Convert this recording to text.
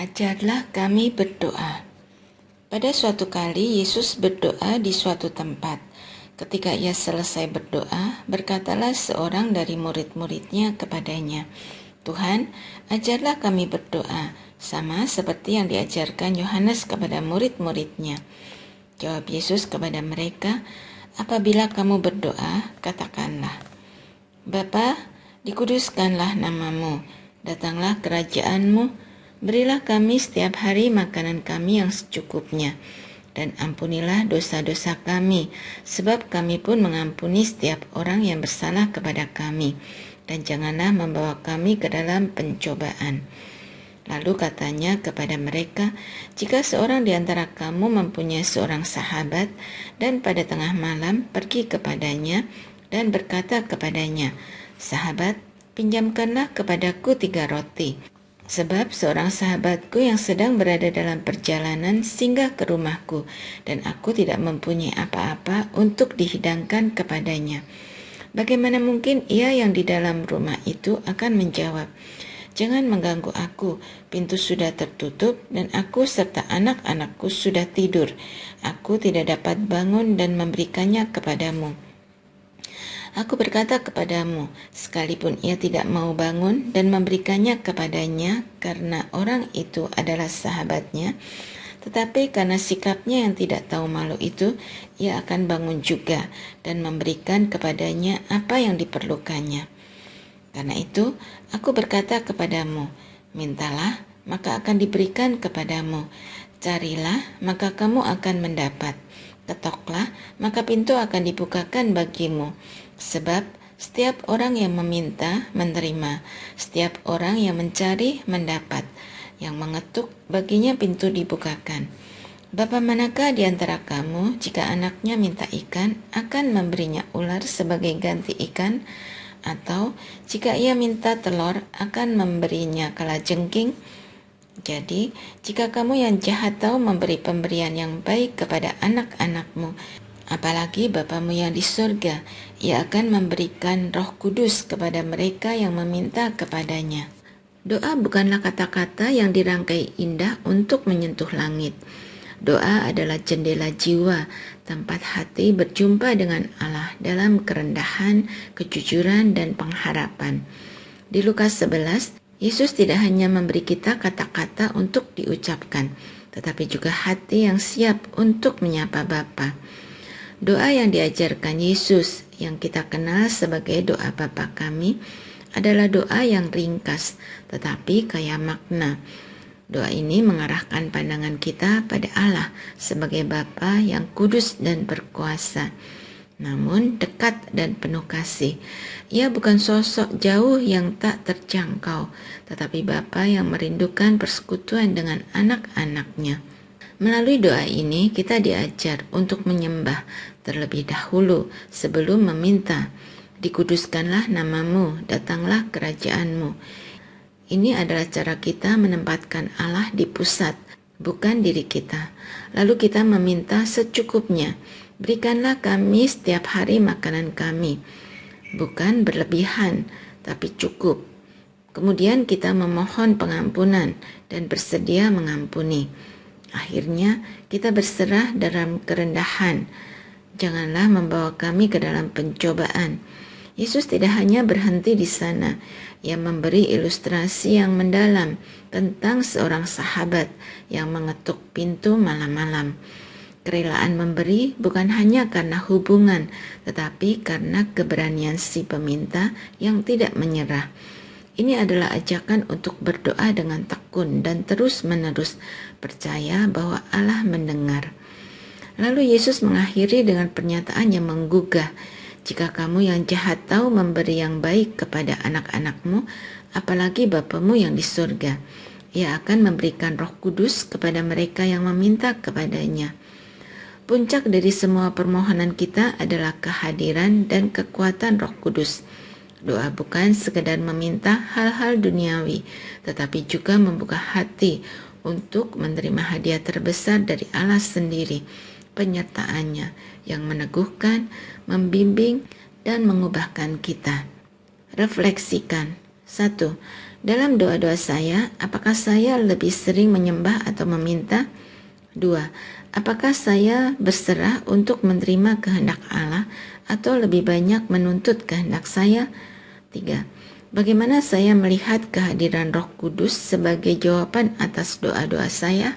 Ajarlah kami berdoa. Pada suatu kali Yesus berdoa di suatu tempat. Ketika ia selesai berdoa, berkatalah seorang dari murid-muridnya kepadanya, "Tuhan, ajarlah kami berdoa, sama seperti yang diajarkan Yohanes kepada murid-muridnya." Jawab Yesus kepada mereka, "Apabila kamu berdoa, katakanlah, Bapa, dikuduskanlah namamu, datanglah kerajaanmu, berilah kami setiap hari makanan kami yang secukupnya, dan ampunilah dosa-dosa kami, sebab kami pun mengampuni setiap orang yang bersalah kepada kami, dan janganlah membawa kami ke dalam pencobaan." Lalu katanya kepada mereka, "Jika seorang di antara kamu mempunyai seorang sahabat, dan pada tengah malam pergi kepadanya, dan berkata kepadanya, 'Sahabat, pinjamkanlah kepadaku 3 roti, sebab seorang sahabatku yang sedang berada dalam perjalanan singgah ke rumahku, dan aku tidak mempunyai apa-apa untuk dihidangkan kepadanya.' Bagaimana mungkin ia yang di dalam rumah itu akan menjawab, 'Jangan mengganggu aku, pintu sudah tertutup dan aku serta anak-anakku sudah tidur. Aku tidak dapat bangun dan memberikannya kepadamu.' Aku berkata kepadamu, sekalipun ia tidak mau bangun dan memberikannya kepadanya karena orang itu adalah sahabatnya, tetapi karena sikapnya yang tidak tahu malu itu, ia akan bangun juga dan memberikan kepadanya apa yang diperlukannya. Karena itu, aku berkata kepadamu, mintalah, maka akan diberikan kepadamu. Carilah, maka kamu akan mendapat. Ketoklah, maka pintu akan dibukakan bagimu. Sebab setiap orang yang meminta, menerima. Setiap orang yang mencari, mendapat. Yang mengetuk, baginya pintu dibukakan. Bapa manakah di antara kamu, jika anaknya minta ikan, akan memberinya ular sebagai ganti ikan? Atau jika ia minta telur, akan memberinya kalajengking? Jadi, jika kamu yang jahat tahu memberi pemberian yang baik kepada anak-anakmu, apalagi Bapamu yang di surga, ia akan memberikan Roh Kudus kepada mereka yang meminta kepadanya." Doa bukanlah kata-kata yang dirangkai indah untuk menyentuh langit. Doa adalah jendela jiwa, tempat hati berjumpa dengan Allah dalam kerendahan, kejujuran, dan pengharapan. Di Lukas 11, Yesus tidak hanya memberi kita kata-kata untuk diucapkan, tetapi juga hati yang siap untuk menyapa Bapa. Doa yang diajarkan Yesus, yang kita kenal sebagai doa Bapa kami, adalah doa yang ringkas, tetapi kaya makna. Doa ini mengarahkan pandangan kita pada Allah sebagai Bapa yang kudus dan berkuasa, namun dekat dan penuh kasih. Ia bukan sosok jauh yang tak terjangkau, tetapi Bapa yang merindukan persekutuan dengan anak-anaknya. Melalui doa ini kita diajar untuk menyembah terlebih dahulu sebelum meminta. "Dikuduskanlah namamu, datanglah kerajaanmu." Ini adalah cara kita menempatkan Allah di pusat, bukan diri kita. Lalu kita meminta secukupnya. "Berikanlah kami setiap hari makanan kami." Bukan berlebihan, tapi cukup. Kemudian kita memohon pengampunan dan bersedia mengampuni. Akhirnya kita berserah dalam kerendahan. "Janganlah membawa kami ke dalam pencobaan." Yesus tidak hanya berhenti di sana. Ia memberi ilustrasi yang mendalam tentang seorang sahabat yang mengetuk pintu malam-malam. Kerelaan memberi bukan hanya karena hubungan, tetapi karena keberanian si peminta yang tidak menyerah. Ini adalah ajakan untuk berdoa dengan tekun dan terus-menerus percaya bahwa Allah mendengar. Lalu Yesus mengakhiri dengan pernyataan yang menggugah, "Jika kamu yang jahat tahu memberi yang baik kepada anak-anakmu, apalagi Bapamu yang di surga, ia akan memberikan Roh Kudus kepada mereka yang meminta kepadanya." Puncak dari semua permohonan kita adalah kehadiran dan kekuatan Roh Kudus. Doa bukan sekedar meminta hal-hal duniawi, tetapi juga membuka hati untuk menerima hadiah terbesar dari Allah sendiri, penyertaannya yang meneguhkan, membimbing, dan mengubahkan kita. Refleksikan. 1. Dalam doa-doa saya, apakah saya lebih sering menyembah atau meminta? 2. Apakah saya berserah untuk menerima kehendak Allah atau lebih banyak menuntut kehendak saya? 3. Bagaimana saya melihat kehadiran Roh Kudus sebagai jawaban atas doa-doa saya?